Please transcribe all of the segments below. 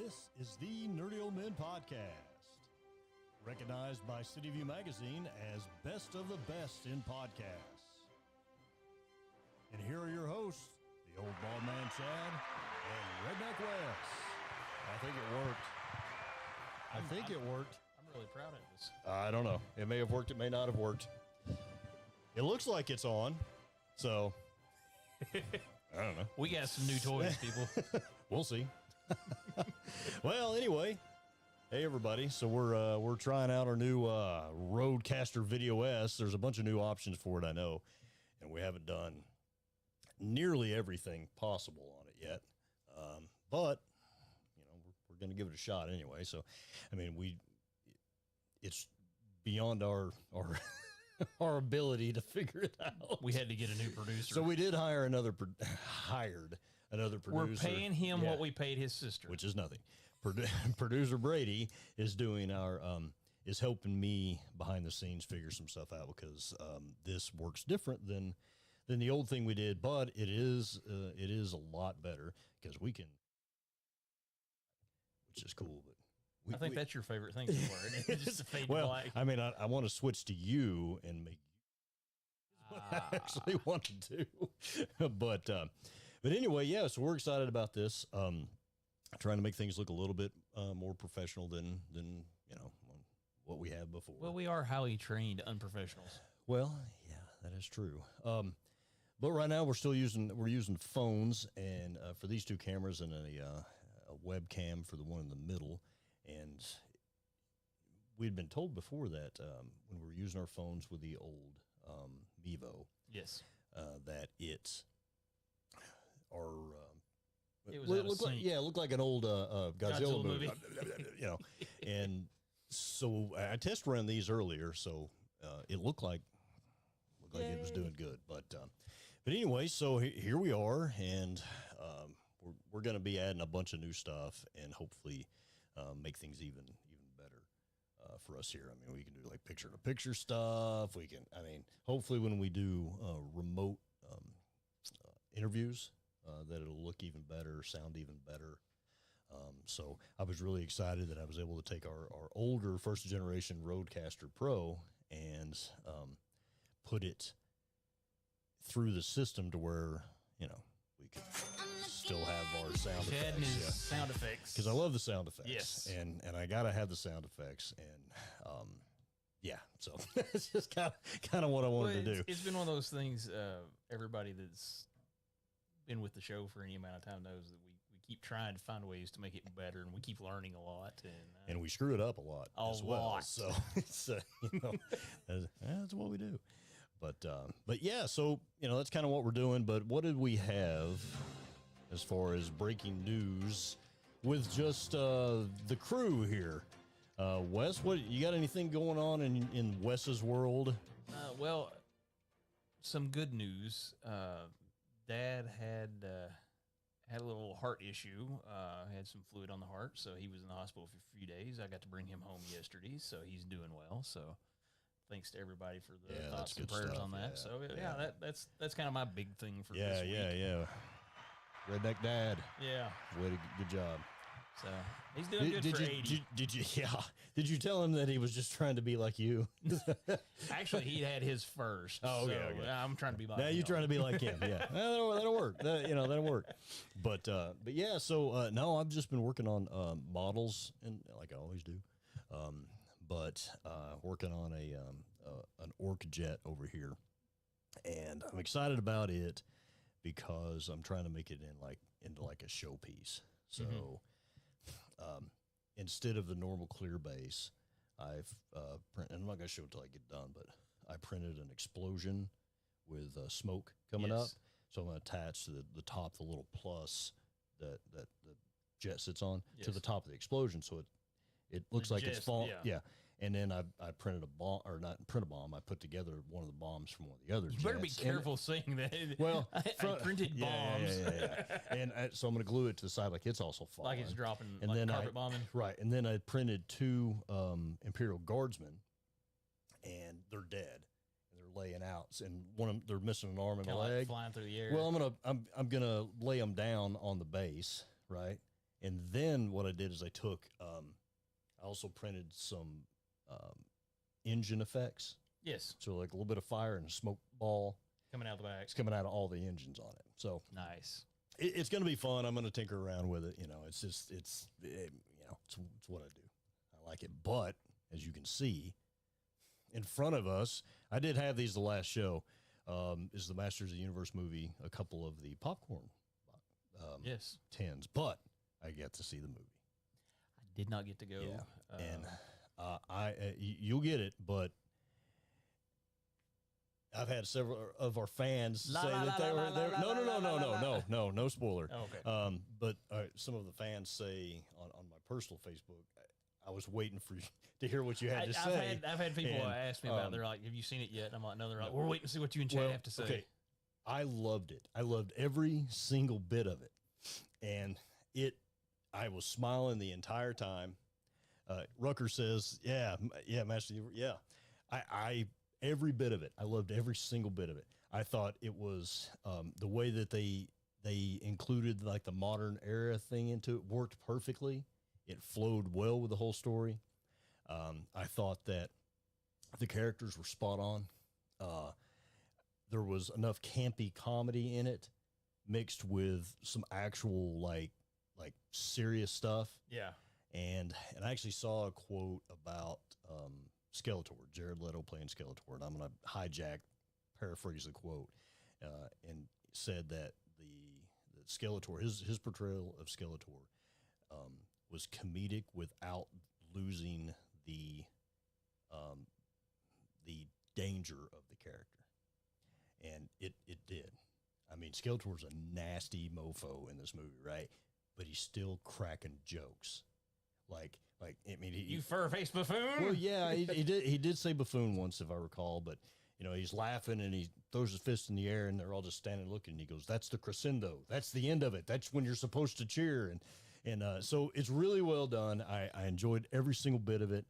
This is the Nerdy Old Men Podcast, recognized by City View Magazine as best of the best in podcasts. And here are your hosts, the Old Bald Man Chad and Redneck Wes. I think it worked. I'm really proud of this. I don't know. It may have worked. It may not have worked. It looks like it's on. So, I don't know. We got some new toys, people. We'll see. Well, anyway, hey everybody. So we're trying out our new Rodecaster Video S. There's a bunch of new options for it, I know, and we haven't done nearly everything possible on it yet. But you know, we're going to give it a shot anyway. So, I mean, it's beyond our our ability to figure it out. We had to get a new producer. So we did hire hired another producer. We're paying him what we paid his sister, which is nothing. Producer Brady is doing our is helping me behind the scenes figure some stuff out because this works different than the old thing we did, but it is a lot better because we can, which is cool. But I think that's your favorite thing so far, isn't it? Just to fade to black. I mean, I want to switch to you and make what I actually want to do. But anyway, yeah, so we're excited about this. Trying to make things look a little bit more professional than you know what we have before. Well, we are highly trained unprofessionals. Well, yeah, that is true. But right now we're using phones, and for these two cameras and a webcam for the one in the middle. And we'd been told before that when we were using our phones with the old Mevo, Yes, that it was looked like an old Godzilla movie, you know. And so I test ran these earlier, so it looked like it was doing good. But anyway, so here we are, and we're going to be adding a bunch of new stuff, and hopefully make things even better for us here. I mean, we can do like picture-to-picture stuff. We can, I mean, hopefully when we do remote interviews, that it'll look even better, sound even better. So I was really excited that I was able to take our older first-generation Rodecaster Pro and put it through the system to where, you know, we could still have our sound Chad effects. and his sound effects. Because I love the sound effects. Yes. And I got to have the sound effects. And, yeah, so it's just kind of what I wanted to do. It's been one of those things, everybody that's been with the show for any amount of time knows that we keep trying to find ways to make it better, and we keep learning a lot. And we screw it up a lot as well. Lot. So it's, you know, that's what we do. But yeah, so, you know, that's kind of what we're doing. But what did we have as far as breaking news with just the crew here? Wes, what you got anything going on in Wes's world? Well, some good news. Dad had a little heart issue, had some fluid on the heart, so he was in the hospital for a few days. I got to bring him home yesterday, so he's doing well. So thanks to everybody for the thoughts and prayers on that. Yeah, so that's kind of my big thing for this week. Yeah. Redneck Dad. Yeah. Good job. So he's doing good for 80. Did you tell him that he was just trying to be like you? Actually, he had his first. Oh, okay, so okay. I'm trying to be like now him. you're trying to be like him. Yeah, that'll work. That'll work. But yeah. So no, I've just been working on models, and like I always do. But working on an Orc jet over here, and I'm excited about it because I'm trying to make it into like a showpiece. So. Instead of the normal clear base, I've printed, and I'm not going to show it till I get done, but I printed an explosion with smoke coming up. So I'm going to attach to the top, the little plus that the jet sits on to the top of the explosion. So it looks like it's falling. Yeah. And then I printed a bomb, or not print a bomb. I put together one of the bombs from one of the other jets. You better be careful saying that. Well, I printed bombs. Yeah. And so I'm going to glue it to the side like it's also falling. Like it's dropping, and like then carpet bombing. Right. And then I printed two Imperial Guardsmen, and they're dead. And they're laying out. And one of them, they're missing an arm and a leg. Like flying through the air. Well, I'm gonna lay them down on the base, right? And then what I did is I took, I also printed some engine effects. Yes. So like a little bit of fire and a smoke ball. Coming out the back. It's coming out of all the engines on it. So Nice. it's going to be fun. I'm going to tinker around with it. It's just, it's what I do. I like it. But as you can see in front of us, I did have these the last show, is the Masters of the Universe movie, a couple of the popcorn Yes. tins, but I get to see the movie. I did not get to go. Yeah. And you'll get it, but I've had several of our fans say that they were no spoiler. Oh, okay. But some of the fans say on my personal Facebook, I was waiting for you to hear what you had to say. I've had people And, ask me about it. They're like, have you seen it yet? And I'm like, no. They're like, we're waiting to see what you and Chad have to say. Okay. I loved it. I loved every single bit of it. And I was smiling the entire time. Rucker says, yeah, Master, yeah. I every bit of it. I loved every single bit of it. I thought it was the way that they included like the modern era thing into it worked perfectly. It flowed well with the whole story. I thought that the characters were spot on. There was enough campy comedy in it mixed with some actual like serious stuff. Yeah. And I actually saw a quote about Skeletor, Jared Leto playing Skeletor, and I'm going to paraphrase the quote, and said that the Skeletor, his portrayal of Skeletor, was comedic without losing the danger of the character, and it did. I mean, Skeletor's a nasty mofo in this movie, right? But he's still cracking jokes. Like, I mean, you fur-faced buffoon. Well, yeah, he did say buffoon once, if I recall, but he's laughing and he throws his fist in the air and they're all just standing looking. And he goes, "That's the crescendo. That's the end of it. That's when you're supposed to cheer." And so it's really well done. I enjoyed every single bit of it.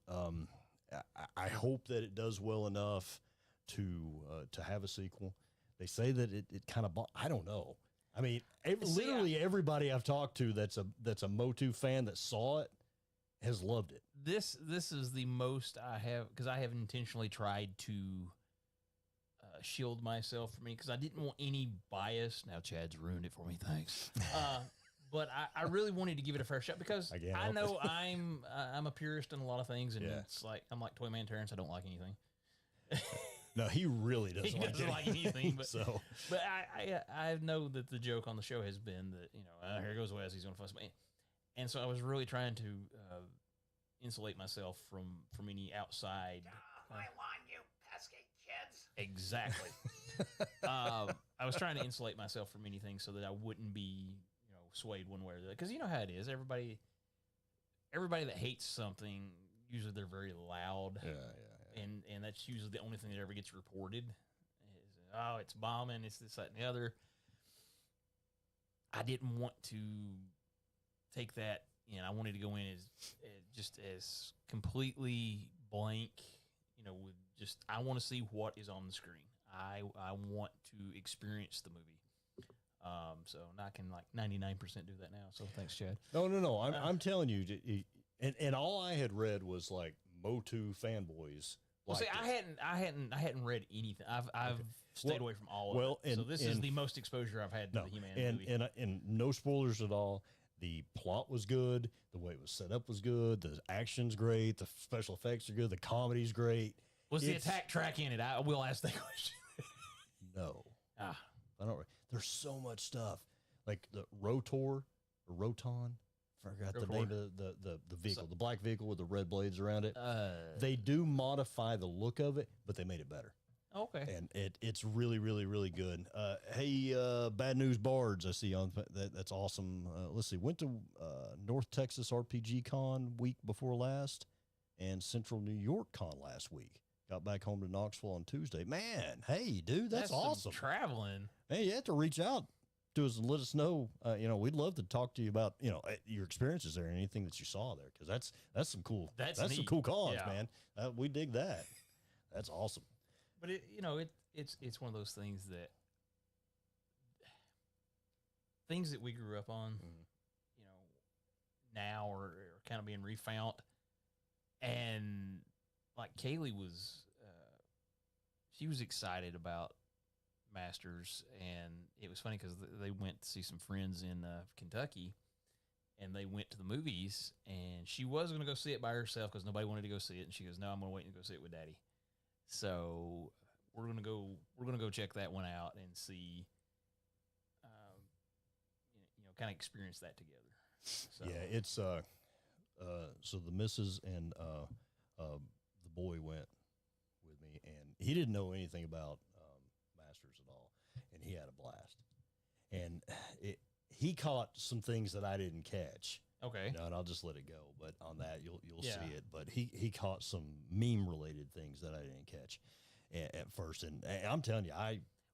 I hope that it does well enough to have a sequel. They say that it kind of, I don't know. I mean, literally everybody I've talked to that's a Motu fan that saw it has loved it. This is the most I have, because I have intentionally tried to shield myself from because I didn't want any bias. Now Chad's ruined it for me. Thanks. But I really wanted to give it a fair shot because I know I'm a purist in a lot of things, and it's like I'm like Toyman Terrence. I don't like anything. No, he really doesn't. He doesn't like anything. But so, but I know that the joke on the show has been that here goes Wes. He's going to fuss me. And so I was really trying to insulate myself from any outside. My lawn, you pesky kids. Exactly. I was trying to insulate myself from anything so that I wouldn't be swayed one way or the other. Because you know how it is. Everybody that hates something, usually they're very loud. Yeah. And that's usually the only thing that ever gets reported. It's bombing, it's this, that, and the other. I didn't want to take that in. I wanted to go in as completely blank, with just, I want to see what is on the screen. I want to experience the movie. So I can 99% do that now. So thanks, Chad. No. I'm telling you, and all I had read was like Motu fanboys. Well, see, I hadn't read anything. I've stayed away from all of it. So this is the most exposure I've had to the He-Man movie. And no spoilers at all. The plot was good. The way it was set up was good. The action's great. The special effects are good. The comedy's great. Was the attack track in it? I will ask that question. No. I don't. There's so much stuff. Like the Rotor or Roton. Forgot the name of the vehicle, the black vehicle with the red blades around it. They do modify the look of it, but they made it better. Okay. And it's really, really, really good. Hey, Bad News Bards, I see on that's awesome. Let's see, went to North Texas RPG Con week before last and Central New York Con last week. Got back home to Knoxville on Tuesday. Man, hey, dude, that's awesome. Traveling. Hey, you have to reach out to us and let us know. We'd love to talk to you about your experiences there and anything that you saw there, because that's some cool. That's some cool cons, man. We dig that. That's awesome. But it's one of those things that we grew up on. now or kind of being refound. And like Kaylee was, she was excited about Masters, and it was funny because they went to see some friends in Kentucky, and they went to the movies, and she was going to go see it by herself because nobody wanted to go see it, and she goes, "No, I'm going to wait and go see it with Daddy." So we're gonna go check that one out and see, kind of experience that together. So. Yeah, it's so the missus and the boy went with me, and he didn't know anything about Masters at all, and he had a blast. And he caught some things that I didn't catch. Okay. And I'll just let it go. But on that, you'll Yeah. see it. But he caught some meme related things that I didn't catch at first, and I'm telling you,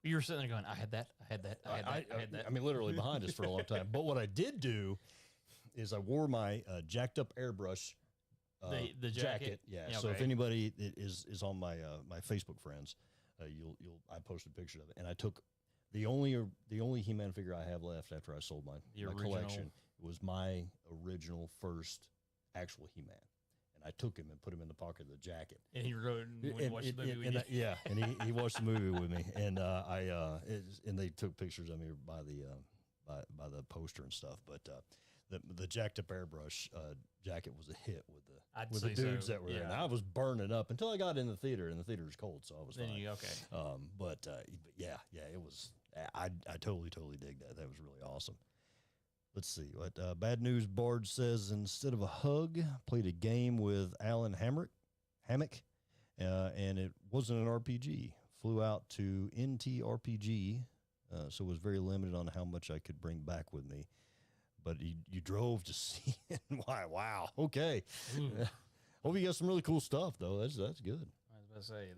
You were sitting there going, I had that. I had that. I mean, literally behind us for a long time. But what I did do is I wore my jacked up airbrush the jacket. Yeah. Yeah, So if okay. anybody is on my my Facebook friends, I posted a picture of it, and I took the only He-Man figure I have left after I sold my original. collection was my original first actual He-Man. And I took him and put him in the pocket of the jacket. And he wrote and watched the movie with you. Yeah, and he watched the movie with me, and and they took pictures of me by the poster and stuff. But the jacked up airbrush jacket was a hit with I'd the say dudes so, that were there. And yeah. I was burning up until I got in the theater, and the theater was cold, so I was Then fine. okay. But yeah, it was. I totally dig that. That was really awesome. Let's see what Bad News Bard says. Instead of a hug, played a game with Alan Hammock, and it wasn't an RPG. Flew out to NTRPG, so was very limited on how much I could bring back with me. But you drove to see it. Why? Wow. Okay. Hope you got some really cool stuff though. That's good. I was about to say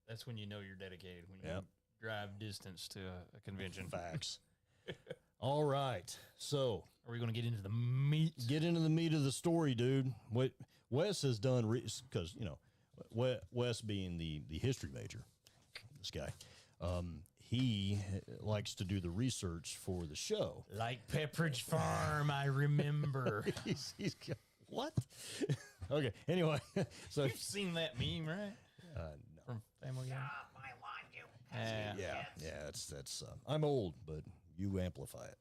that's when you know you're dedicated, when you Yep. drive distance to a convention. Facts. All right. So Are we going to get into the meat? get into the meat of the story, dude. What Wes has done, because Wes being the history major, this guy, he likes to do the research for the show. Like Pepperidge Farm, I remember. he's what? Okay. Anyway, so You've seen that meme, right? no. From Family Guy. Off my lawn, you pesky Yeah, kids. that's. I'm old, but you amplify it.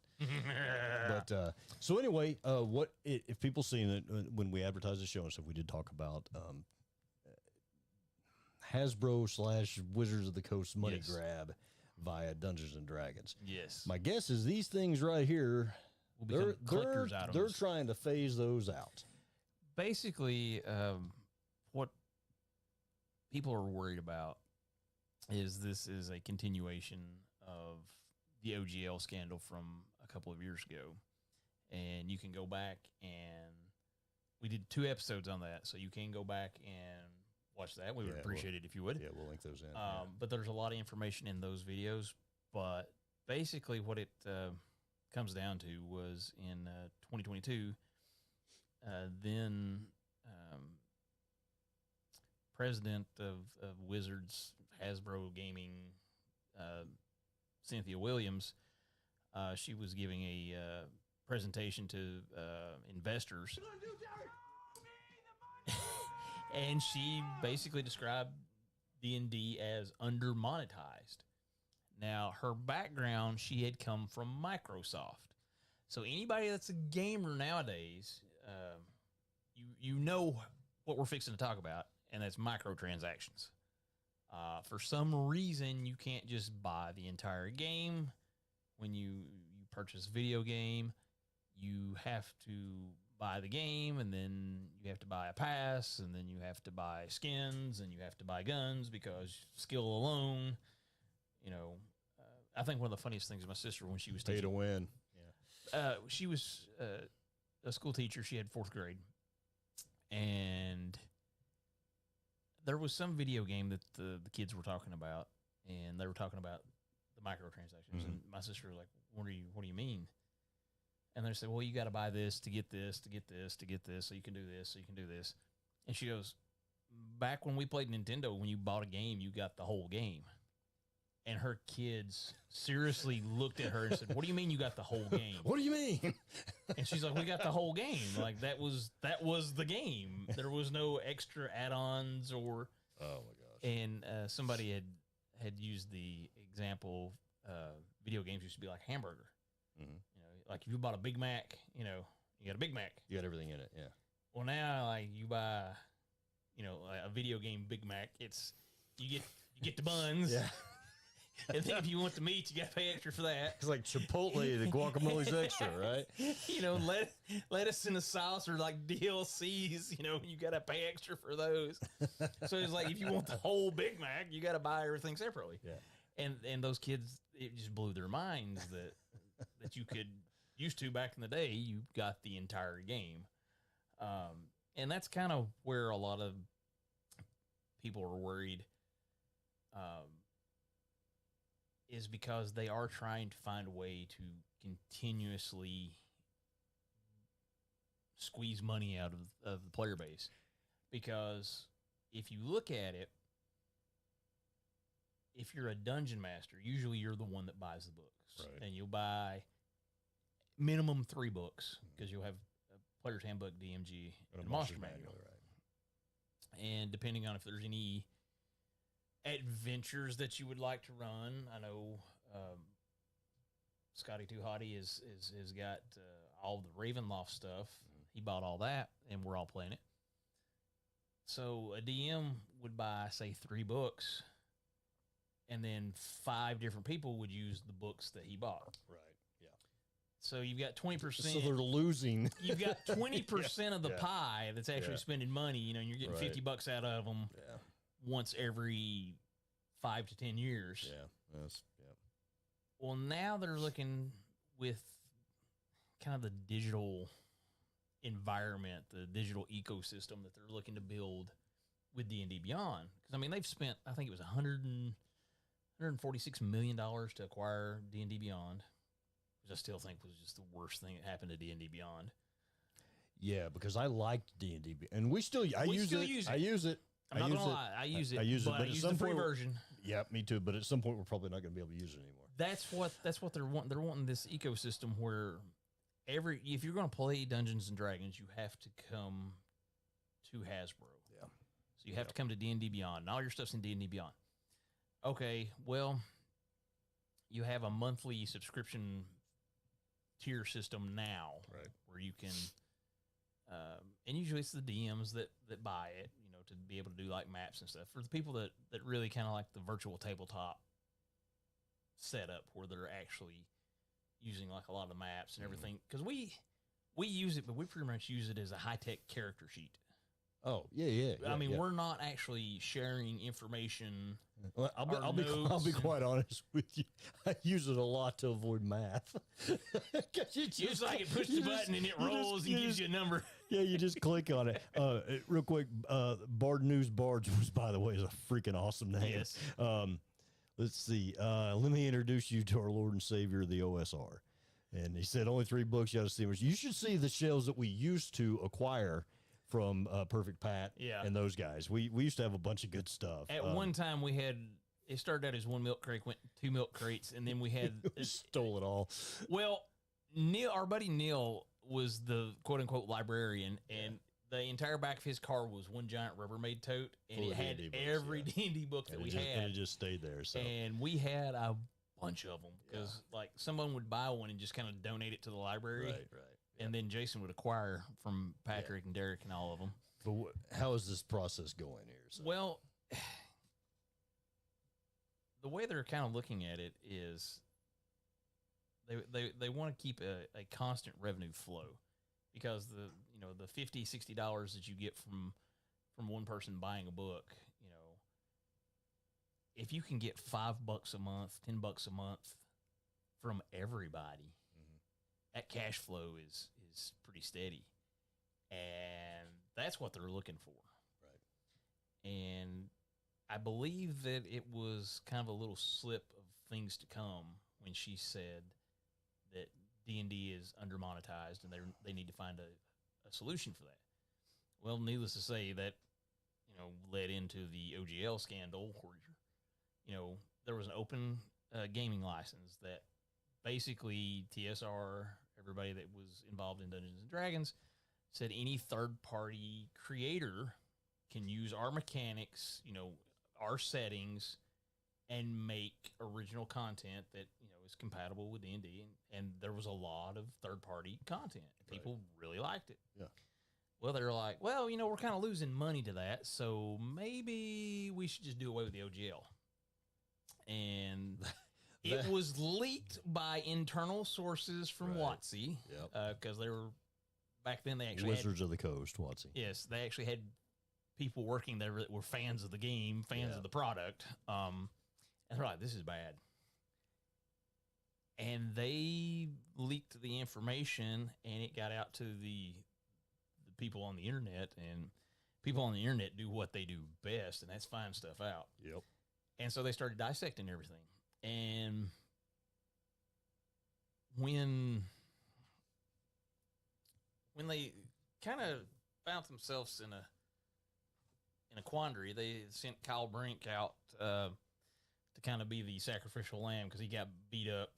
But so anyway, what if people seen it when we advertised the show and stuff? We did talk about Hasbro / Wizards of the Coast money Yes. grab via Dungeons and Dragons. Yes. My guess is these things right here, Will become collector's they're items. trying to phase those out. Basically, what people are worried about is this is a continuation of the OGL scandal from a couple of years ago. And you can go back, and we did 2 episodes on that, so you can go back and watch that. We would Yeah, appreciate it if you would. Yeah, we'll link those in. But there's a lot of information in those videos. But basically, what it comes down to was in 2022, then president of Wizards Hasbro Gaming, Cynthia Williams, she was giving a presentation to investors. And she basically described D&D as under-monetized. Now, her background, she had come from Microsoft. So anybody that's a gamer nowadays, you know what we're fixing to talk about, and that's microtransactions. For some reason, you can't just buy the entire game. When you purchase a video game, you have to buy the game, and then you have to buy a pass, and then you have to buy skins, and you have to buy guns, because skill alone, I think one of the funniest things, my sister, when she was Pay to teaching, win. she was a school teacher. She had 4th grade, and there was some video game that the kids were talking about, and they were talking about the microtransactions. And my sister was like, what do you mean? And they said, well, you got to buy this to get this, to get this, to get this, so you can do this, so you can do this. And she goes, back when we played Nintendo, when you bought a game, you got the whole game. and her kids seriously looked at her and said, "What do you mean you got the whole game?" What do you mean? And she's like, "We got the whole game. Like that was the game. There was no extra add-ons or." Oh my gosh! And somebody had used the example. Video games used to be like hamburger. Mm-hmm. You know, like if you bought a Big Mac, you know, you got a Big Mac. You got everything in it, yeah. Well, now like you buy, you know, a video game Big Mac. You get the buns. Yeah. And then if you want the meat, you got to pay extra for that. It's like Chipotle, the guacamole's extra, right? You know, lettuce in the sauce or like DLCs, you know, you got to pay extra for those. So it's like if you want the whole Big Mac, you got to buy everything separately. Yeah. And those kids, it just blew their minds that you could used to back in the day, you got the entire game. And that's kind of where a lot of people are worried. Is because they are trying to find a way to continuously squeeze money out of the player base. Because if you look at it, if you're a dungeon master, usually you're the one that buys the books. Right. And you'll buy minimum 3 books because you'll have a Player's Handbook, DMG, and a Monster Manual. Right. And depending on if there's any adventures that you would like to run. I know Scotty Too Hottie has got all the Ravenloft stuff. He bought all that, and we're all playing it. So a DM would buy, say, 3 books, and then 5 different people would use the books that he bought. Right, yeah. So you've got 20%. So they're losing. You've got 20% of the pie that's actually Yeah. spending money, you know, and you're getting Right. $50 out of them. Yeah. Once every 5 to 10 years. Yeah. Well, now they're looking with kind of the digital environment, the digital ecosystem that they're looking to build with D&D Beyond. Because, I mean, they've spent, I think it was $146 million to acquire D&D Beyond, which I still think was just the worst thing that happened to D&D Beyond. Yeah, because I liked D&D, and we still use it. I use it. I'm not gonna lie, I use it. I use the free version. Yeah, me too. But at some point, we're probably not going to be able to use it anymore. That's what they're wanting. They're wanting this ecosystem where if you're going to play Dungeons and Dragons, you have to come to Hasbro. Yeah. So you have to come to D&D Beyond, and all your stuff's in D&D Beyond. Okay, well, you have a monthly subscription tier system now, Right? Where you can, and usually it's the DMs that buy it, you know, to be able to do like maps and stuff. For the people that really kind of like the virtual tabletop setup, where they're actually using like a lot of the maps and everything, because we use it, but we pretty much use it as a high-tech character sheet. Oh, yeah. I mean, we're not actually sharing information. Well, I'll be quite honest with you. I use it a lot to avoid math. It's like it pushes the button and it rolls and gives you a number. Yeah, you just click on it. Real quick, Bard News Bards was, by the way, is a freaking awesome name. Yes. Let's see. Let me introduce you to our Lord and Savior, the OSR. And he said only 3 books you got to see. You should see the shelves that we used to acquire from Perfect Pat and those guys. We used to have a bunch of good stuff. At one time, we had, it started out as 1 milk crate, went 2 milk crates, and then we had we stole it all. Well, our buddy Neil was the quote unquote librarian, and the entire back of his car was one giant Rubbermaid tote, and Full it of had D&D books, every D&D book that we had, and it just stayed there. So and we had a bunch of them because like someone would buy one and just kind of donate it to the library, right. And then Jason would acquire from Patrick and Derek and all of them. But how is this process going here? So? Well, the way they're kind of looking at it is they want to keep a constant revenue flow, because the $50-$60 that you get from one person buying a book, you know, if you can get $5 a month, $10 a month from everybody, that cash flow is pretty steady, and that's what they're looking for. Right. And I believe that it was kind of a little slip of things to come when she said that D&D is undermonetized and they need to find a solution for that. Well, needless to say, that led into the OGL scandal, where there was an open gaming license that basically TSR, everybody that was involved in Dungeons and Dragons, said any third-party creator can use our mechanics, our settings, and make original content that is compatible with D&D. And there was a lot of third-party content. People really liked it. Yeah. Well, they're like, well, we're kind of losing money to that, so maybe we should just do away with the OGL. And it was leaked by internal sources from WotC, because they were back then. They actually Wizards of the Coast, WotC. Yes, they actually had people working there that were fans of the game, fans of the product, and they're like, "This is bad." And they leaked the information, and it got out to the people on the internet, and people on the internet do what they do best, and that's find stuff out. Yep. And so they started dissecting everything. And when they kind of found themselves in a quandary, they sent Kyle Brink out to kind of be the sacrificial lamb because he got beat up.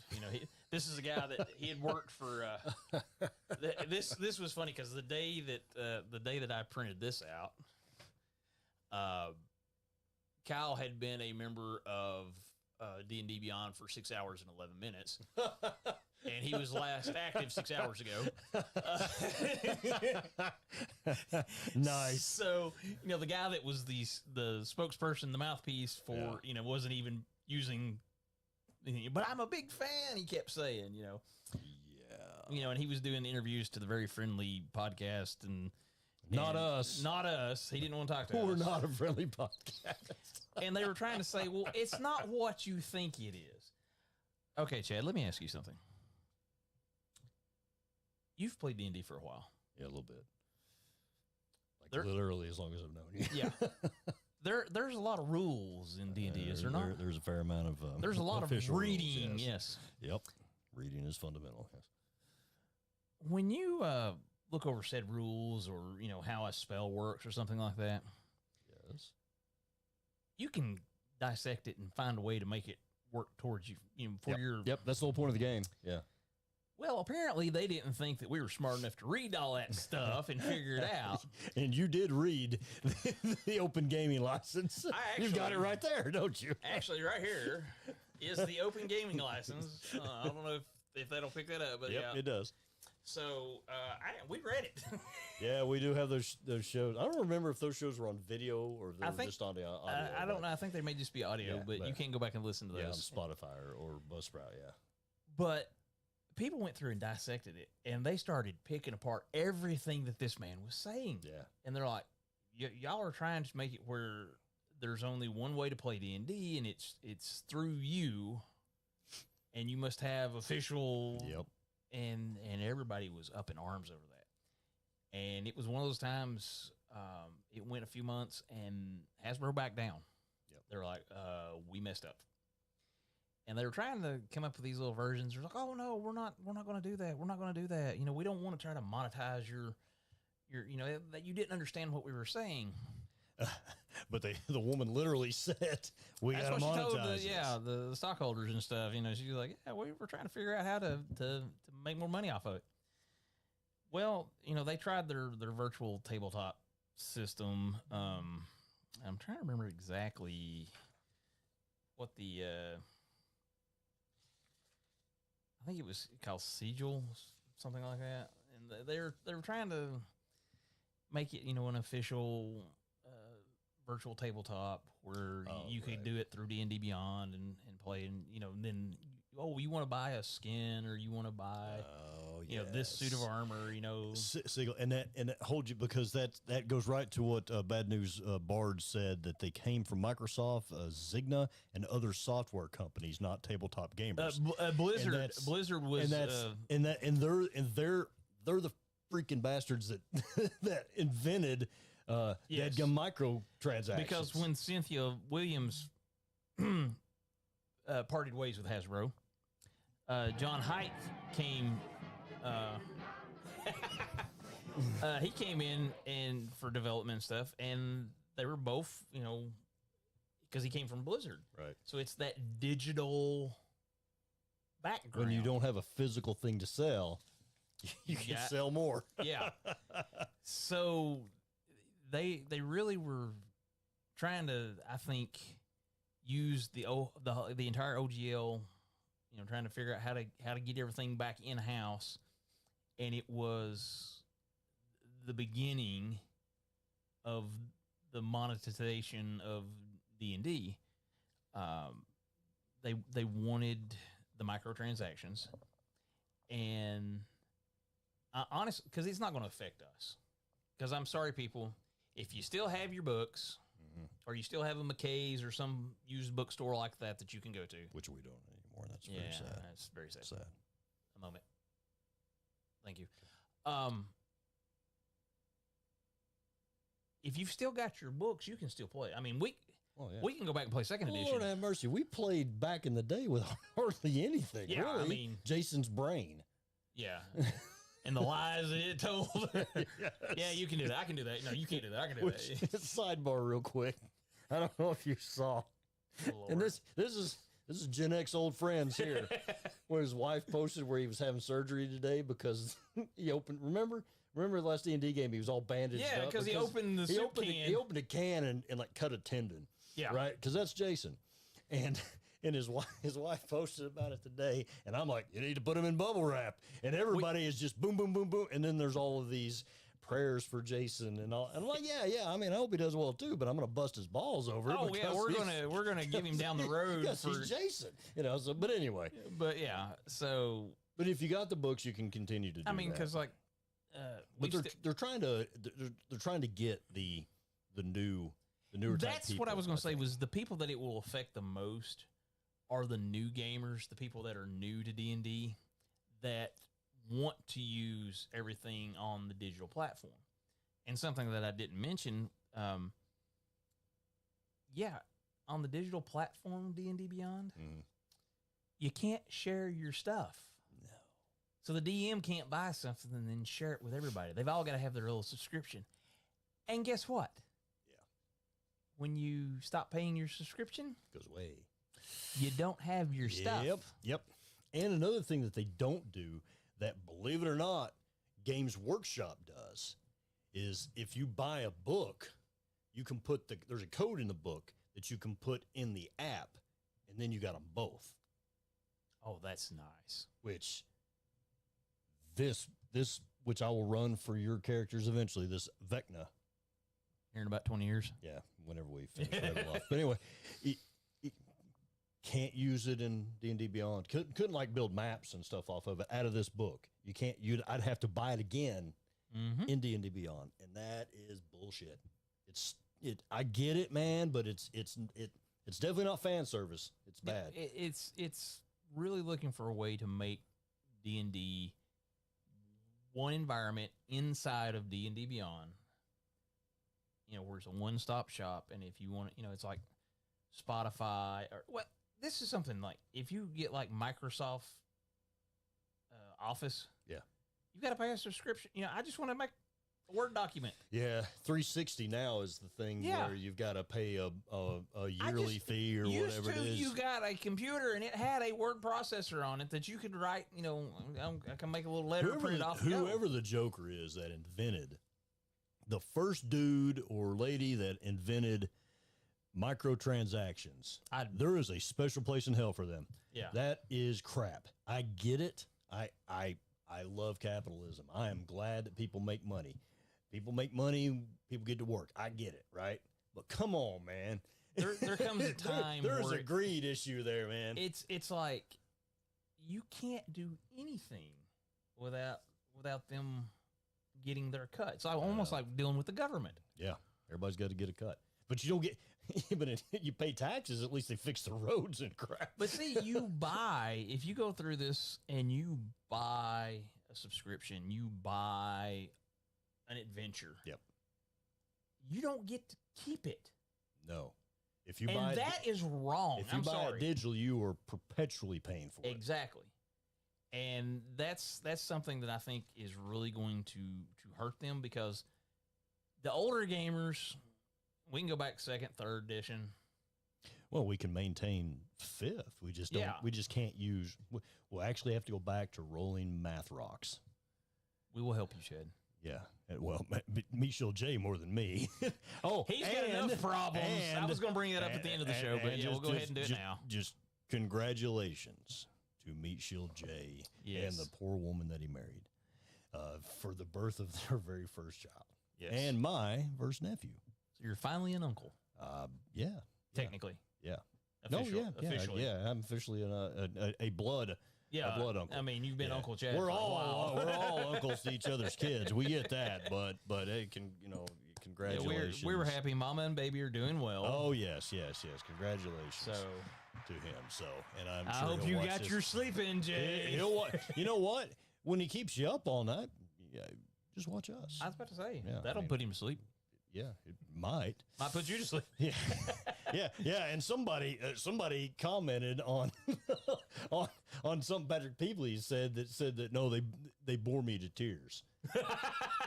This is a guy that he had worked for. This was funny because the day that I printed this out, Kyle had been a member of D&D Beyond for 6 hours and 11 minutes. And he was last active 6 hours ago. Nice. So, the guy that was the spokesperson, the mouthpiece for, wasn't even using, but I'm a big fan, he kept saying, Yeah. And he was doing interviews to the Very Friendly podcast and Not us. Not us. He didn't want to talk to us. We're not a friendly podcast. And they were trying to say, well, it's not what you think it is. Okay, Chad, let me ask you something. You've played D&D for a while. Yeah, a little bit. Literally as long as I've known you. Yeah. There's a lot of rules in D&D, is there not? There's a fair amount of there's a lot of reading, rules, yes. Yep. Reading is fundamental, yes. When you look over said rules or, how a spell works or something like that, yes, you can dissect it and find a way to make it work towards you, for your... Yep, that's the whole point of the game. Yeah. Well, apparently they didn't think that we were smart enough to read all that stuff and figure it out. And you did read the open gaming license. You've got it right there, don't you? Actually, right here is the open gaming license. I don't know if that'll pick that up, but yeah, it does. So we read it. Yeah, we do have those shows. I don't remember if those shows were on video or they were just on the audio. I don't know. I think they may just be audio, but you can go back and listen to those. Yeah, on Spotify or Buzzsprout, yeah. But people went through and dissected it, and they started picking apart everything that this man was saying. Yeah. And they're like, y'all are trying to make it where there's only one way to play D&D, and it's through you, and you must have official... Yep. And everybody was up in arms over that. And it was one of those times, it went a few months, and Hasbro backed down. Yep. They were like, we messed up. And they were trying to come up with these little versions. They're like, oh, no, we're not going to do that. We're not going to do that. We don't want to try to monetize your that you didn't understand what we were saying. But the woman literally said, we got to monetize the stockholders and stuff. She was like, yeah, we were trying to figure out how to make more money off of it. Well, they tried their virtual tabletop system. I'm trying to remember exactly what the I think it was called Sigil, something like that. And they were trying to make it, an official virtual tabletop where you could do it through D&D Beyond and play, and then you want to buy a skin or you want to buy this suit of armor, Sigil, and that holds you, because that goes right to what Bad News Bard said, that they came from Microsoft, Zigna, and other software companies, not tabletop gamers. Blizzard was, they're the freaking bastards that invented Dadgum microtransactions. Because when Cynthia Williams parted ways with Hasbro, John Haidt came. He came in and for development stuff, and they were both, because he came from Blizzard. Right. So it's that digital background. When you don't have a physical thing to sell, you can sell more. Yeah. So they really were trying to, I think, use the entire OGL, trying to figure out how to get everything back in house, and it was the beginning of the monetization of D&D. They wanted the microtransactions, and honestly, because it's not going to affect us. Because I'm sorry, people, if you still have your books, or you still have a McKay's or some used bookstore like that you can go to, which we don't anymore. That's very sad. That's very sad. Sad. A moment. Thank you. If you've still got your books, you can still play. I mean, we can go back and play second edition. Lord have mercy. We played back in the day with hardly anything. Yeah, really. I mean, Jason's brain. Yeah. And the lies that it told. Yes. Yeah, you can do that. I can do that. No, you can't do that. I can do that. Sidebar real quick. I don't know if you saw. Oh, and this is Gen X old friends here. Where his wife posted where he was having surgery today because he opened. Remember the last D&D game? He was all bandaged up. Yeah, because he opened the soup can. He opened a can and like cut a tendon. Yeah. Right? Because that's Jason. And his wife posted about it today, and I'm like, you need to put him in bubble wrap. And everybody is just boom, boom, boom, boom. And then there's all of these prayers for Jason and all. And I'm like, yeah. I mean, I hope he does well too, but I'm gonna bust his balls over it. Oh yeah, we're gonna give him down the road because he's Jason. So but anyway. But yeah, so. But if you got the books, you can continue to do. I mean, because like, but they're trying to get the newer. That's what I was going to say. Was the people that it will affect the most are the new gamers, the people that are new to D&D that want to use everything on the digital platform. And something that I didn't mention, on the digital platform D&D Beyond, you can't share your stuff. No. So the DM can't buy something and then share it with everybody. They've all got to have their little subscription. And guess what? When you stop paying your subscription, goes away. You don't have your stuff. Yep. And another thing that they don't do that, believe it or not, Games Workshop does is if you buy a book, you can put there's a code in the book that you can put in the app, and then you got them both. Oh, that's nice. Which which I will run for your characters eventually, this Vecna. Here in about 20 years. Yeah, whenever we finish Ravenloft. But anyway, it can't use it in D&D Beyond. Couldn't like build maps and stuff off of it out of this book. You can't. I'd have to buy it again in D&D Beyond, and that is bullshit. I get it, man, but it's definitely not fan service. It's bad. It's really looking for a way to make D&D one environment inside of D&D Beyond. Where it's a one-stop shop, and if you want, it's like Spotify or this is something like if you get like Microsoft Office, you've got to pay a subscription. I just want to make a Word document. Yeah, 360 now is the thing where you've got to pay a yearly fee or whatever it is. You got a computer and it had a word processor on it that you could write. I can make a little letter, print it off. Whoever the Joker is that invented. The first dude or lady that invented microtransactions, there is a special place in hell for them. Yeah, that is crap. I get it. I love capitalism. I am glad that people make money. People make money. People get to work. I get it, right? But come on, man. There comes a time there's a greed issue there, man. It's like you can't do anything without them getting their cut. It's almost like dealing with the government. Yeah, everybody's got to get a cut, but you don't get. But you pay taxes. At least they fix the roads and crap. But see, if you go through this and you buy a subscription, you buy an adventure. Yep. You don't get to keep it. No. If you buy that is wrong. If you buy it digital, you are perpetually paying for it. Exactly. And that's something that I think is really going to hurt them because the older gamers, we can go back second, third edition. Well, we can maintain fifth. We just don't. Yeah. We just can't use. We'll actually have to go back to rolling math rocks. We will help you, Chad. Yeah. Well, Michelle J more than me. Oh, He's got enough problems. I was going to bring that up at the end of the show, but yeah, we'll go ahead and do it now. Just congratulations to Michelle J and the poor woman that he married for the birth of their very first child. Yes. And my first nephew. So you're finally an uncle, Yeah. technically. Yeah. Officially. Yeah. I'm officially a blood. Yeah, a blood uncle. I mean, you've been Yeah. Uncle Chad We're for a all while. we're all uncles to each other's kids. We get that, but hey, Yeah, congratulations. we were happy. Mama and baby are doing well. Oh yes. Congratulations So to him. So, and I'm I sure hope he'll you watch got this. your sleep in, Jay. You know what? You know what? When he keeps you up all night, yeah, just watch us. I was about to say Yeah, that'll I mean- put him to sleep. Yeah, it might. Might put you to sleep. Yeah, yeah. And somebody commented on on some Patrick Peebly said that no, they bore me to tears.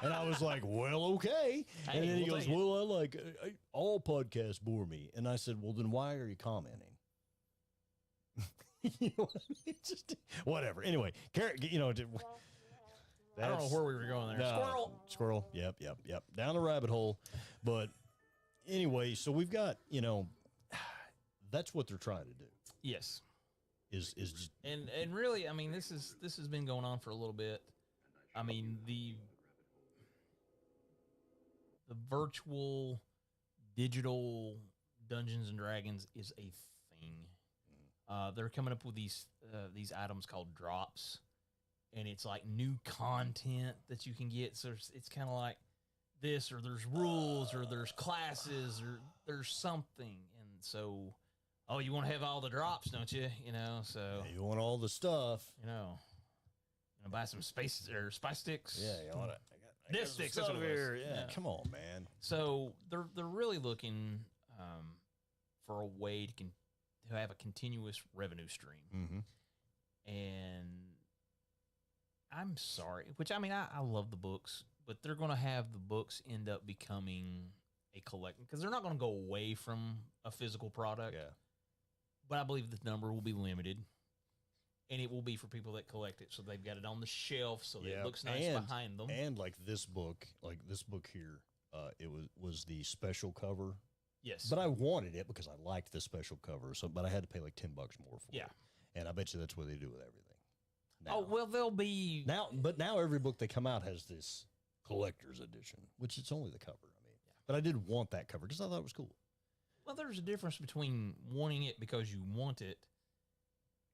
And I was like, well, okay. Hey, And then he we'll goes, take it. well, I like all podcasts bore me. And I said, well, then why are you commenting? You know what I mean? Just whatever. Anyway, you know. I don't know where we were going there. No, Squirrel. Yep. Down the rabbit hole. But anyway, so we've got, that's what they're trying to do. Yes. Is just, And really, I mean, this has been going on for a little bit. I mean, the virtual digital Dungeons and Dragons is a thing. They're coming up with these items called drops, and it's like new content that you can get. So it's kind of like this, or there's rules, or there's classes, or there's something. And so, oh, you want to have all the drops, don't you? So you want all the stuff. Buy some spice sticks. Yeah, you want I got sticks, that's stuff what it was. here. Yeah, Yeah. come on, man. So they're really looking for a way to have a continuous revenue stream. Mm-hmm. And I'm sorry, which I mean, I love the books, but they're going to have the books end up becoming a collection because they're not going to go away from a physical product. Yeah. But I believe the number will be limited. And it will be for people that collect it, so they've got it on the shelf, so that it looks nice behind them. And like this book here, it was the special cover. Yes, But I wanted it because I liked the special cover. So, but I had to pay like $10 more for it. Yeah. And I bet you that's what they do with everything. Now. Oh well, they'll be But now every book they come out has this collector's edition, which it's only the cover. I mean, but I did want that cover because I thought it was cool. Well, there's a difference between wanting it because you want it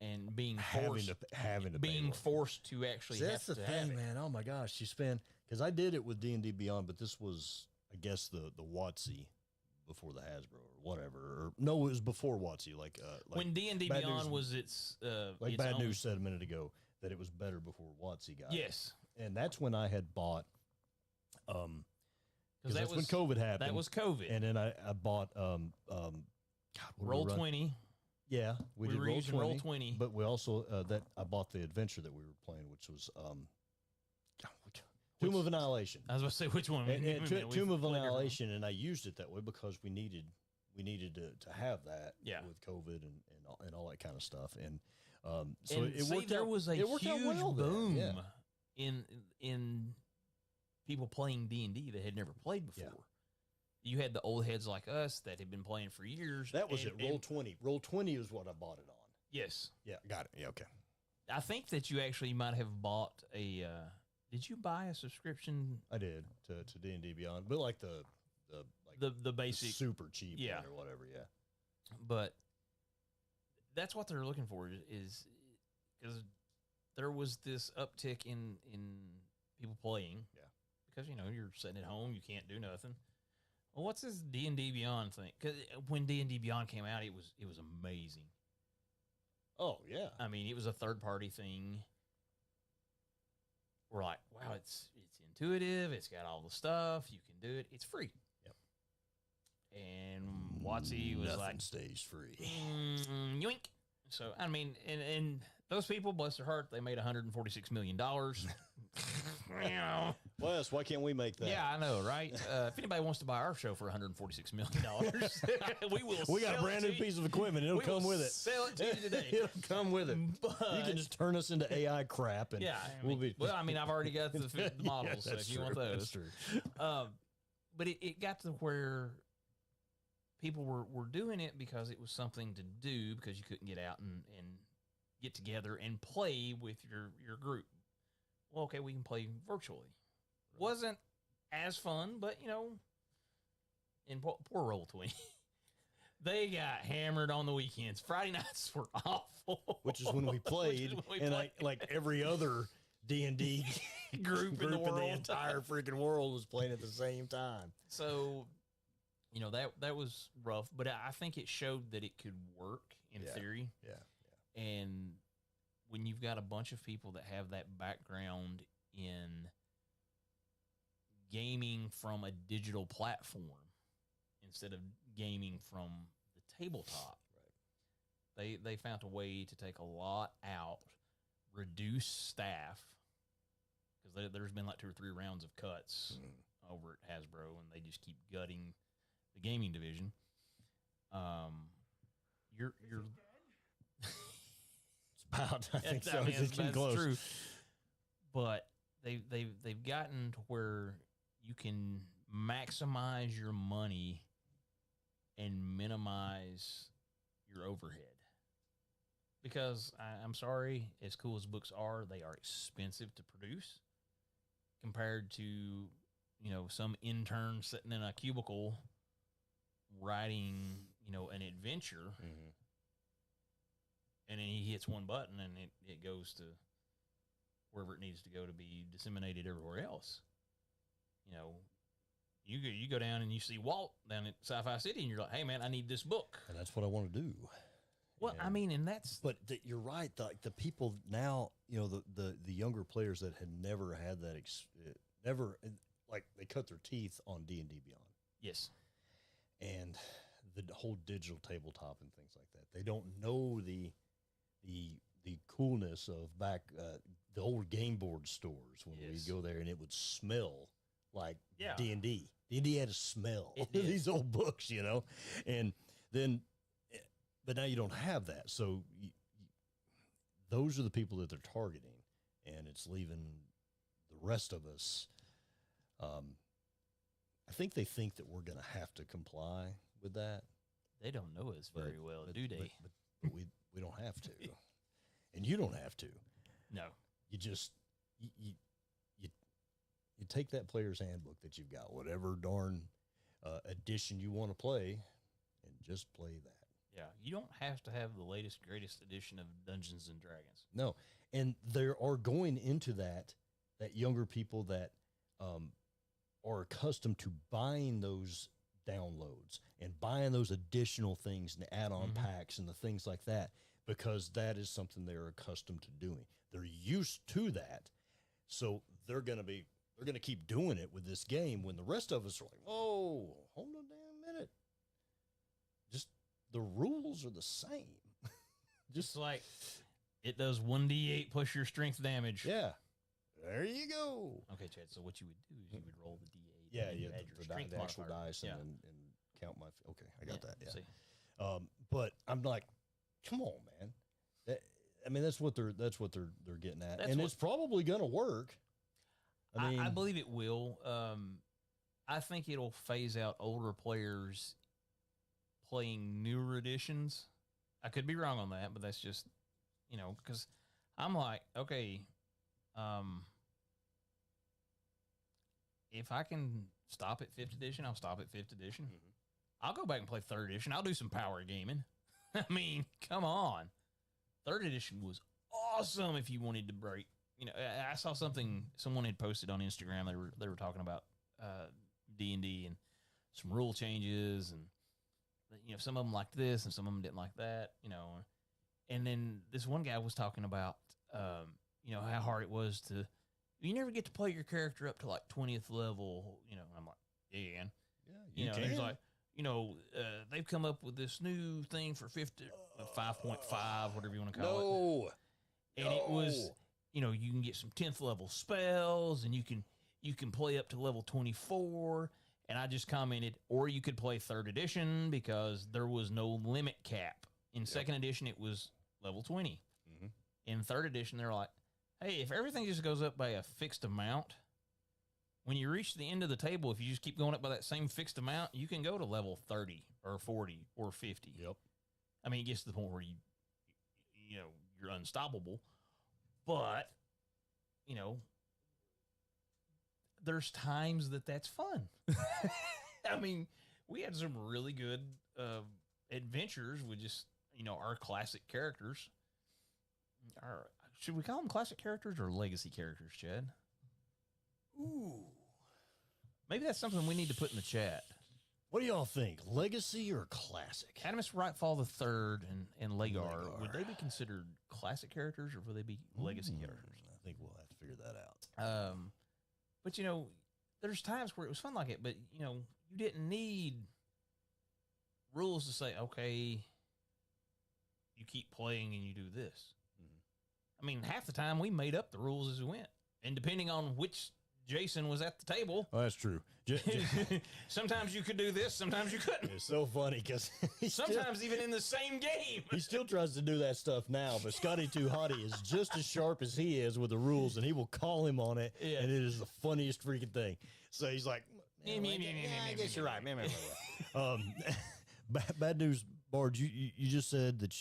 and being forced, having to being pay for it. forced to actually See, have that's the to thing, have it. man. Oh my gosh, you spend because I did it with D&D Beyond, but this was, I guess, the WotC before the Hasbro or whatever. Or no, it was before WotC. Like when D&D Bad Beyond News- was its like its Bad own- News said a minute ago that it was better before WotC got it. Yes, And that's when I had bought, because because that's when COVID happened. That was COVID. And then I bought God, what did we run? Roll20. Yeah, we did were using Roll20, Roll20. but we also that I bought the adventure that we were playing, which was Tomb of Annihilation. I was about to say which one. And Wait a minute, Tomb we've of played it. Annihilation, and I used it that way because we needed to have that Yeah. with COVID and all that kind of stuff. And so And it see, worked there out. was a it worked out huge well then, boom yeah. in people playing D&D that had never played before. Yeah. You had the old heads like us that had been playing for years. That was and- it. Roll20. Roll20 is what I bought it on. Yes. Yeah, got it. Yeah, okay. I think that you actually might have bought a. Did you buy a subscription? I did to D&D Beyond, but like the The basic, super cheap Yeah. one or whatever. Yeah. but that's what they're looking for is because there was this uptick in people playing. Yeah. Because you're sitting at home, you can't do nothing. Well, what's this D&D Beyond thing? Because when D&D Beyond came out, it was amazing. Oh yeah. I mean, it was a third party thing. We're like, wow, it's intuitive. It's got all the stuff. You can do it. It's free. Yep. And WotC was Nothing like, stays free. yoink. So, I mean, and those people, bless their heart, they made $146 million. you know. Wes, why can't we make that? Yeah, I know, right? If anybody wants to buy our show for $146 million, we will. We got a brand new piece of equipment. It'll come with it. Sell it to you today. It'll come with it. But, You can just turn us into AI crap, and yeah, we'll be. well, I mean, I've already got the models, so that's if you true. want those. That's true. But it got to where people were doing it because it was something to do because you couldn't get out and get together and play with your group. Well, okay, we can play virtually. Wasn't as fun, but, you know, and poor Roll20. They got hammered on the weekends. Friday nights were awful. Which is when we played, like every other D&D group in the in the world. entire freaking world was playing at the same time. So, you know, that was rough, but I think it showed that it could work in theory. Yeah. And when you've got a bunch of people that have that background in gaming from a digital platform instead of gaming from the tabletop, they found a way to take a lot out, reduce staff, because there's been like 2 or 3 rounds of cuts over at Hasbro, and they just keep gutting the gaming division. You're It's about, I think so. I mean, It's getting close. true. But they've gotten to where you can maximize your money and minimize your overhead. Because I'm sorry, as cool as books are, they are expensive to produce compared to, you know, some intern sitting in a cubicle writing, you know, an adventure, and then he hits one button and it goes to wherever it needs to go to be disseminated everywhere else. You know, you go down and you see Walt down at Sci-Fi City, and you're like, hey man, I need this book. And that's what I want to do. Well, I mean, and that's But you're right. The people now, you know, the younger players that had never had that, never, like, they cut their teeth on D&D Beyond. yes, And the whole digital tabletop and things like that. They don't know the coolness of back the old game board stores when Yes. we go there and it would smell like Yeah. D&D. D&D had a smell. It did. These old books, you know, and then, but now you don't have that. So those are the people that they're targeting, and it's leaving the rest of us. I think they think that we're going to have to comply with that. they don't know us very well, do they? But we don't have to, and you don't have to. No. You just you take that player's handbook that you've got, whatever darn edition you want to play, and just play that. Yeah, you don't have to have the latest, greatest edition of Dungeons and Dragons. No, and there are going into that younger people that are accustomed to buying those downloads and buying those additional things and add-on packs and the things like that, because that is something they're accustomed to doing. They're used to that, so they're going to keep doing it with this game when the rest of us are like, whoa, hold on a damn minute. Just the rules are the same. Just like it does 1d8 plus your strength damage. Yeah. There you go. Okay, Chad. So what you would do is you would roll the d8. Yeah, and yeah, you add your the strength actual modifier. dice and count my. Okay, I got that. Yeah. See? But I'm like, come on, man. I mean, that's what they're getting at, That's and what- it's probably going to work. I mean, I believe it will. I think it'll phase out older players playing newer editions. I could be wrong on that, but that's just, you know, because I'm like, okay, if I can stop at 5th edition, I'll stop at 5th edition. I'll go back and play 3rd edition. I'll do some power gaming. I mean, come on. 3rd edition was awesome if you wanted to break. You know, I saw something someone had posted on Instagram. They were talking about D&D and some rule changes, and you know, some of them liked this and some of them didn't like that. You know, and then this one guy was talking about you know, how hard it was to. You never get to play your character up to like 20th level. You know, and I'm like, yeah, you can. yeah, You know, he's like, you know, they've come up with this new thing for 5.5, whatever you want to call it. no, And you can get some 10th level spells, and you can play up to level 24. And I just commented, or you could play 3rd edition because there was no limit cap. In 2nd edition, it was level 20. Mm-hmm. In 3rd edition, they're like, hey, if everything just goes up by a fixed amount, when you reach the end of the table, if you just keep going up by that same fixed amount, you can go to level 30 or 40 or 50. Yep. I mean, it gets to the point where you're unstoppable. But, there's times that's fun. I mean, we had some really good adventures with just, our classic characters. Should we call them classic characters or legacy characters, Chad? Ooh. Maybe that's something we need to put in the chat. What do y'all think? Legacy or classic? Adamus Rightfall III and Legar, would they be considered classic characters or would they be legacy characters? I think we'll have to figure that out. But, there's times where it was fun like it, but, you didn't need rules to say, okay, you keep playing and you do this. I mean, half the time we made up the rules as we went. And depending on which Jason was at the table. Oh, that's true. Sometimes you could do this, sometimes you couldn't. It's so funny because sometimes even in the same game. He still tries to do that stuff now, but Scotty Too Hottie is just as sharp as he is with the rules, and he will call him on it, and it is the funniest freaking thing. So he's like, I guess you're right. Bad news, Bard, you just said that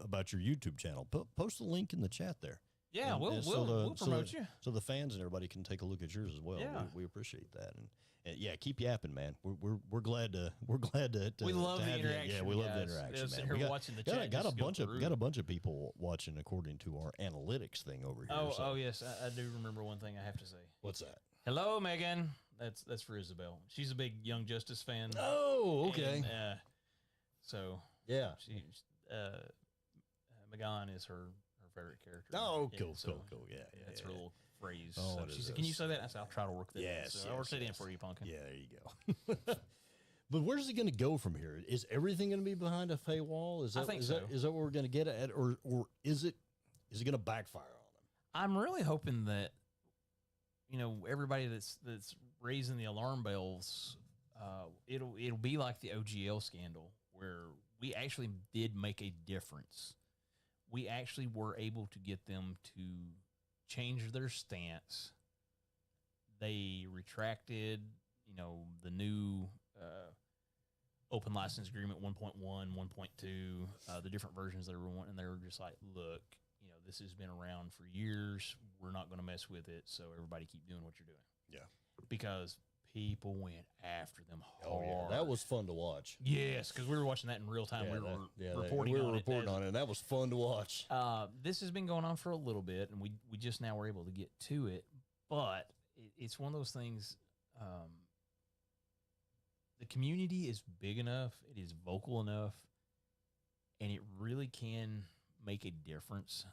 about your YouTube channel. Post the link in the chat there. Yeah, we'll promote you. So the fans and everybody can take a look at yours as well. Yeah. We appreciate that. And yeah, keep yapping, man. We're glad to we love the have interaction. Yeah, we love the interaction, man. We watching the chat. Got a bunch of people watching according to our analytics thing over here. Oh yes, I do remember one thing I have to say. What's that? Hello, Megan. That's for Isabel. She's a big Young Justice fan. Oh, okay. And, so yeah, Megan is her favorite character. Oh, yeah, cool. Yeah, that's her little phrase. Oh, so she said, "Can you say that?" I said, "I'll try to work that." Yes, I'll work that in for you, Pumpkin. Yeah, there you go. But where's it going to go from here? Is everything going to be behind a paywall? Is that, I think is so. That, is that what we're going to get at, or is it going to backfire on them? I'm really hoping that everybody that's raising the alarm bells, it'll be like the OGL scandal where we actually did make a difference. We actually were able to get them to change their stance. They retracted, the new open license agreement 1.1, 1.2, the different versions they were wanting. They were just like, look, this has been around for years. We're not going to mess with it. So everybody keep doing what you're doing. Yeah. Because people went after them hard. Oh, yeah. That was fun to watch. Yes, because we were watching that in real time. Yeah, we were reporting on it. And that was fun to watch. This has been going on for a little bit, and we just now were able to get to it. But it's one of those things. The community is big enough. It is vocal enough, and it really can make a difference.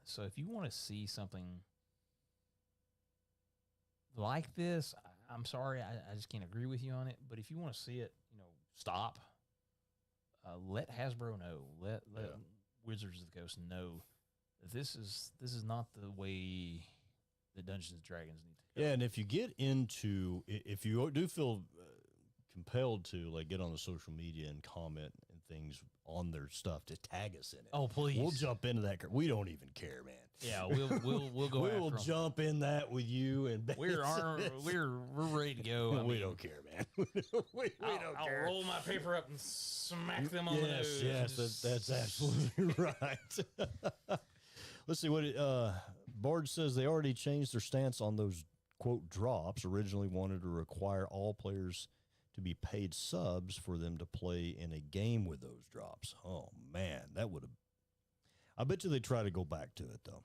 So if you want to see something like this, I'm sorry, I just can't agree with you on it. But if you want to see it, stop. Let Hasbro know. Let Wizards of the Coast know that this is not the way that Dungeons and Dragons need to go. Yeah, and if you get into, if you do feel compelled to get on the social media and comment and things on their stuff, to tag us in it. Oh, please. We'll jump into that. We don't even care, man. Yeah, we'll go. We will jump in that with you, and we're ready to go. We don't care, man. we don't care. I'll roll my paper up and smack them on the nose. Yes, that's absolutely right. Let's see what Bard says. They already changed their stance on those quote drops. Originally wanted to require all players to be paid subs for them to play in a game with those drops. Oh man, that would have. I bet you they try to go back to it though.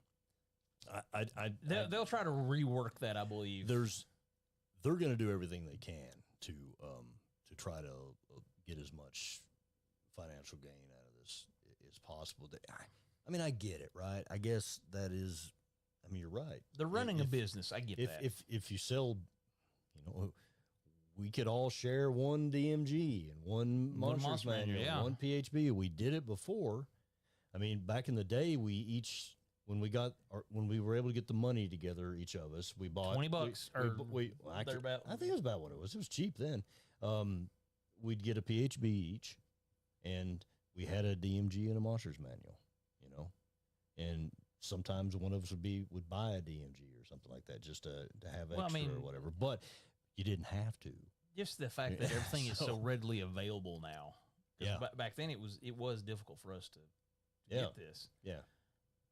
They'll try to rework that, I believe. They're going to do everything they can to try to get as much financial gain out of this as possible. I mean, I get it, right? I guess that is. I mean, you're right. They're running a business. I get that. If you sell, we could all share one DMG and one Monsters Manual, yeah. one PHB. We did it before. I mean, back in the day, we each when we were able to get the money together, each of us, we bought $20 I thereabout. think it was about what it was. It was cheap then. We'd get a PHB each, and we had a DMG and a Monsters manual, and sometimes one of us would buy a DMG or something like that just to have extra or whatever. But you didn't have to. Just the fact that everything is so readily available now. 'Cause Yeah. Back then, it was difficult for us to get this. Yeah.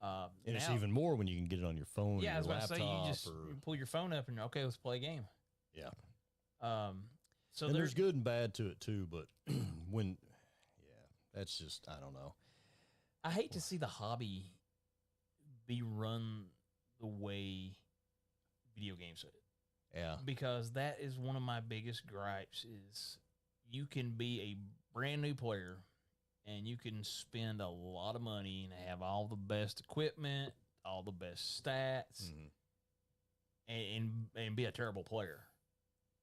And It's now, even more when you can get it on your phone, yeah, I or was your about to laptop, say, you just pull your phone up and okay, let's play a game. yeah. So And there's good and bad to it too, but that's just, I don't know. I hate to see the hobby be run the way video games are. Yeah. Because that is one of my biggest gripes is you can be a brand new player and you can spend a lot of money and have all the best equipment, all the best stats, and be a terrible player.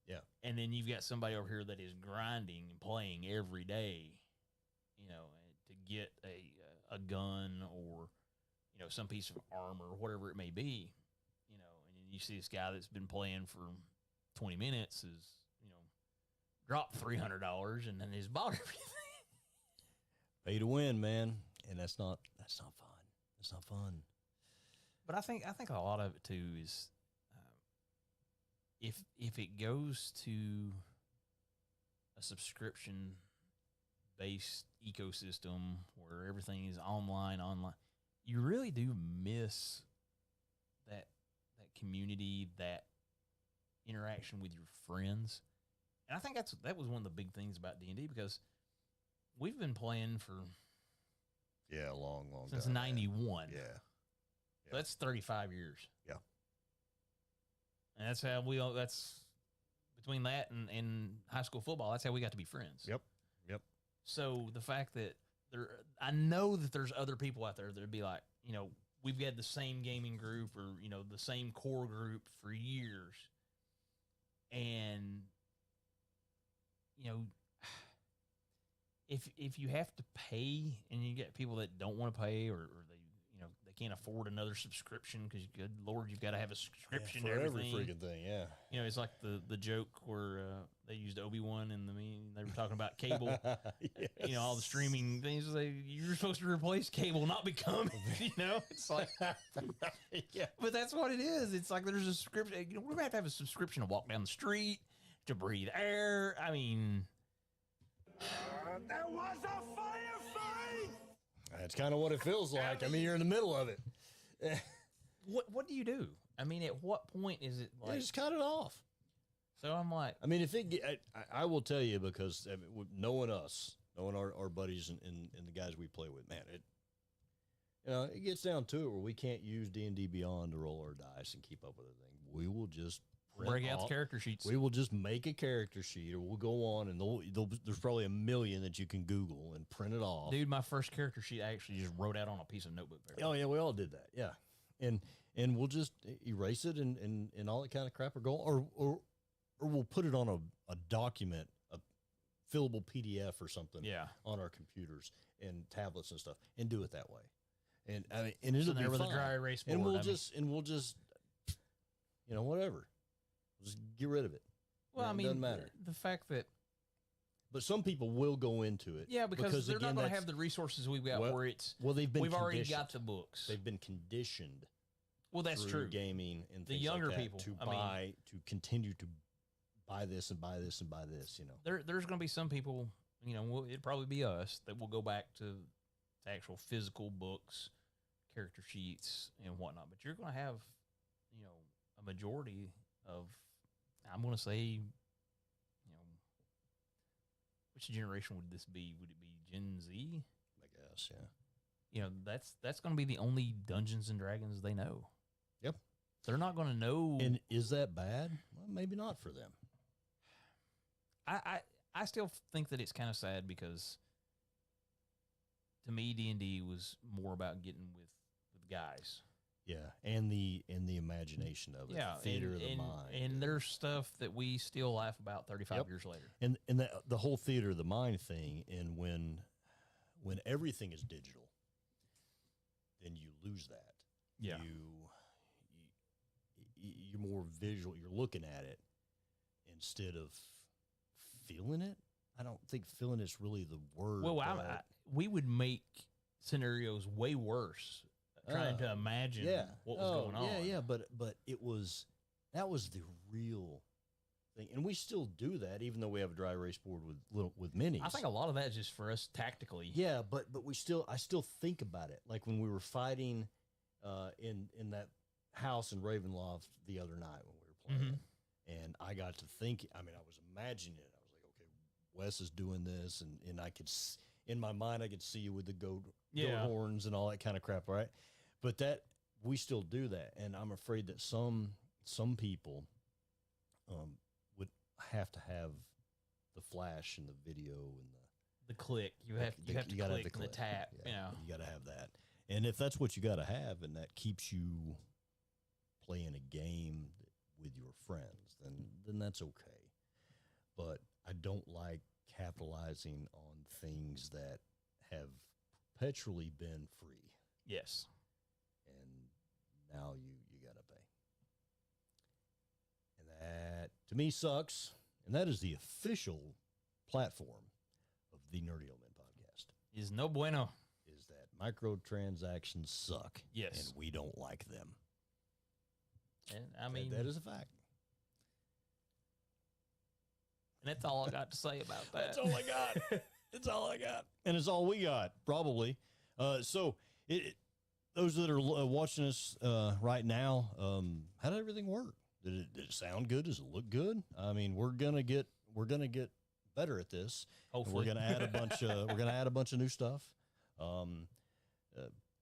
Yeah. And then you've got somebody over here that is grinding and playing every day, to get a gun or, some piece of armor or whatever it may be, and you see this guy that's been playing for 20 minutes is, dropped $300 and then he's bought everything. Pay to win, man. And that's not fun. It's not fun. But I think a lot of it too is, if it goes to a subscription based ecosystem where everything is online, you really do miss that community, that interaction with your friends. And I think that was one of the big things about D&D, because we've been playing for Yeah, long since time. 91. Yeah. So that's 35 years. Yeah. And that's how that's between that and high school football, that's how we got to be friends. Yep. So the fact that I know that there's other people out there that'd be like, we've had the same gaming group or, the same core group for years. And, if you have to pay and you get people that don't want to pay or they can't afford another subscription because, good Lord, you've got to have a subscription for to everything. every freaking thing, yeah. It's like the joke where they used Obi-Wan in they were talking about cable. Yes. All the streaming things. You're supposed to replace cable, not become. It's like, Yeah. But that's what it is. It's like there's a subscription. We're gonna have to have a subscription to walk down the street, to breathe air. I mean, There was a firefight! That's kind of what it feels like. I mean, you're in the middle of it. what do you do? I mean, at what point is it You like? just cut it off. So I'm like, I mean, if I will tell you, because knowing us, knowing our buddies and the guys we play with, man, it gets down to it where we can't use D&D Beyond to roll our dice and keep up with everything. We will just break out the character sheets. We will just make a character sheet, or we'll go on and there's probably a million that you can Google and print it off. Dude, my first character sheet I actually just wrote out on a piece of notebook paper. Oh yeah, we all did that. Yeah, and we'll just erase it and all that kind of crap, or go or we'll put it on a document, a fillable PDF or something. Yeah. On our computers and tablets and stuff, and do it that way. And I mean, and it'll there be with fine. a dry erase board. And we'll just whatever. Just get rid of it. Well, It doesn't matter. The fact that But some people will go into it. because they're again, not going to that's- have the resources we've got where it's they've been we've already conditioned. got the books. They've been conditioned. Well, that's through true. Gaming and The things younger like that people, to continue to buy this and buy this and buy this. There's going to be some people, it'd probably be us that will go back to actual physical books, character sheets, and whatnot. But you're going to have, a majority of, I'm going to say, which generation would this be? Would it be Gen Z? I guess, yeah. That's going to be the only Dungeons and Dragons they know. Yep. They're not going to know. And is that bad? Well, maybe not for them. I still think that it's kind of sad because to me D&D was more about getting with guys. Yeah, and the imagination of it, theater of the mind, and there's stuff that we still laugh about 35 years later. And the whole theater of the mind thing, and when everything is digital, then you lose that. Yeah. You're more visual. You're looking at it instead of feeling it. I don't think feeling is really the word. Well, we would make scenarios way worse trying to imagine what was going on. Yeah, but that was the real thing, and we still do that, even though we have a dry erase board with minis. I think a lot of that is just for us tactically. Yeah, but I still think about it, like when we were fighting in that house in Ravenloft the other night when we were playing, and I got to think. I mean, I was imagining it. I was like, okay, Wes is doing this, and I could in my mind I could see you with the goat horns and all that kind of crap, right? But that we still do that, and I'm afraid that some people would have to have the flash and the video and the click. You have to click the tap. Yeah, you got to have that. And if that's what you got to have, and that keeps you playing a game with your friends, then that's okay. But I don't like capitalizing on things that have perpetually been free. Yes. And now you got to pay. And that, to me, sucks. And that is the official platform of the Nerdy Old Men podcast. Is no bueno. Is that microtransactions suck. Yes. And we don't like them. And I mean, that is a fact. And that's all I got to say about that. That's all I got. That's all I got. And it's all we got, probably. So those that are watching us right now, how did everything work? Did it sound good? Does it look good? I mean, we're gonna get better at this. Hopefully, we're gonna add a bunch of new stuff.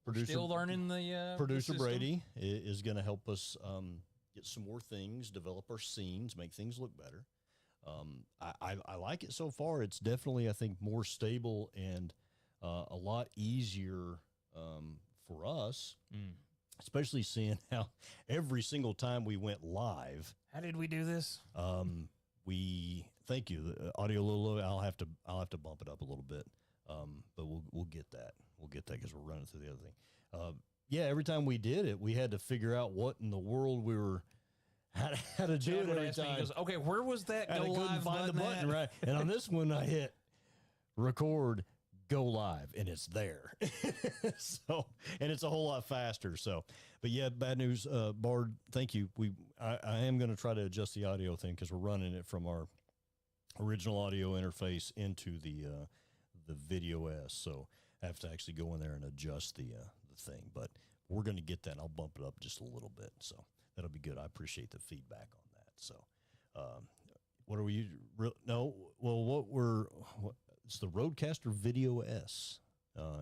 Producer, still learning the producer the Brady is going to help us get some more things, develop our scenes, make things look better. I like it so far. It's definitely, I think, more stable and a lot easier for us, especially seeing how every single time we went live. How did we do this? Thank you. The audio a little low. I'll have to bump it up a little bit. But we'll get that. We'll get that because we're running through the other thing. Every time we did it, we had to figure out what in the world we were how to do it every time. Goes, okay, where was that and go I couldn't live find the button right. And on this one, I hit record, go live, and it's there. So, and it's a whole lot faster. So, but yeah, bad news, Bard. Thank you. I am going to try to adjust the audio thing because we're running it from our original audio interface into the Video S. So I have to actually go in there and adjust the thing. But we're going to get that. I'll bump it up just a little bit. So that'll be good. I appreciate the feedback on that. So, what are we? It's the Rodecaster Video S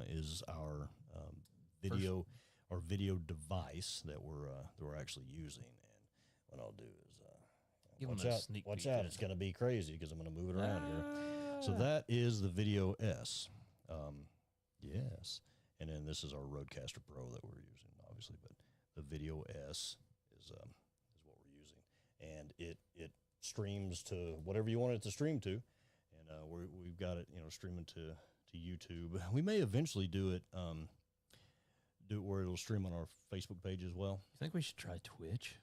is our video device that we're actually using. And what I'll do is give watch them a out. sneak Watch peek out! in. It's going to be crazy because I'm going to move it around here. So that is the Video S. Yes, and then this is our Rodecaster Pro that we're using, obviously, but the Video S is what we're using, and it streams to whatever you want it to stream to, and we've got it, streaming to YouTube. We may eventually do it where it'll stream on our Facebook page as well. You think we should try Twitch?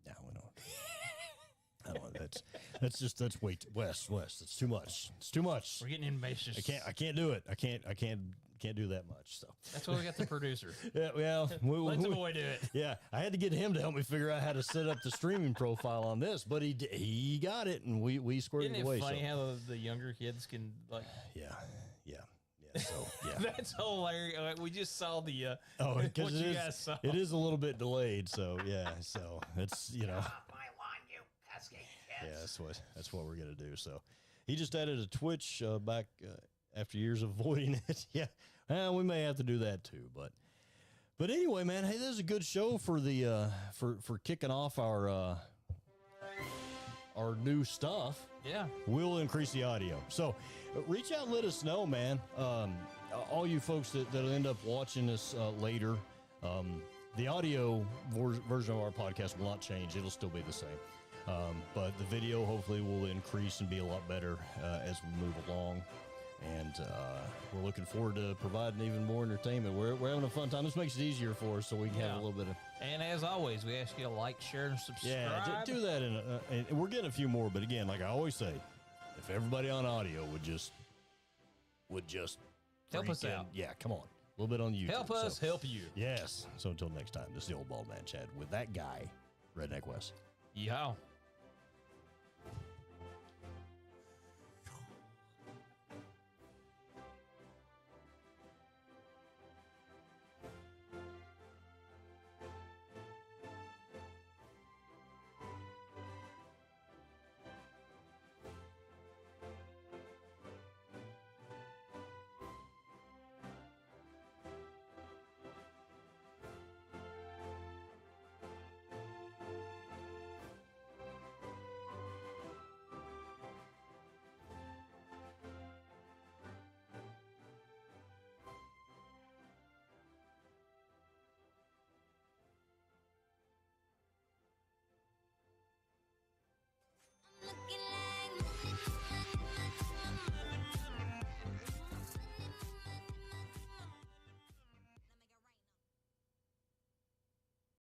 No, we don't. I don't know. That's way West. It's too much. It's too much. We're getting ambitious. I can't do it. I can't do that much. So that's why we got the producer. Yeah, well, let the boy do it. Yeah, I had to get him to help me figure out how to set up the streaming profile on this, but he got it, and we squared Isn't it away. Isn't it funny so. how the younger kids can like? Yeah. So yeah, that's hilarious. We just saw the because it is a little bit delayed. So yeah, so it's My lawn, you pesky kids. Yeah, that's what we're gonna do. So he just added a Twitch back after years of avoiding it. Yeah, we may have to do that too. But anyway, man, hey, this is a good show for the for kicking off our new stuff. Yeah, we'll increase the audio. So reach out and let us know, man. All you folks that'll end up watching this later, the audio version of our podcast will not change. It'll still be the same. But the video hopefully will increase and be a lot better as we move along. And we're looking forward to providing even more entertainment. We're having a fun time. This makes it easier for us so we can have a little bit of... And as always, we ask you to like, share, and subscribe. Yeah, do that. And we're getting a few more. But again, like I always say, if everybody on audio would just help us freaking- out. Yeah, come on. A little bit on YouTube. Help us So, help you. yes. So until next time, this is the Old Bald Man Chad with that guy, Redneck West. Yeehaw.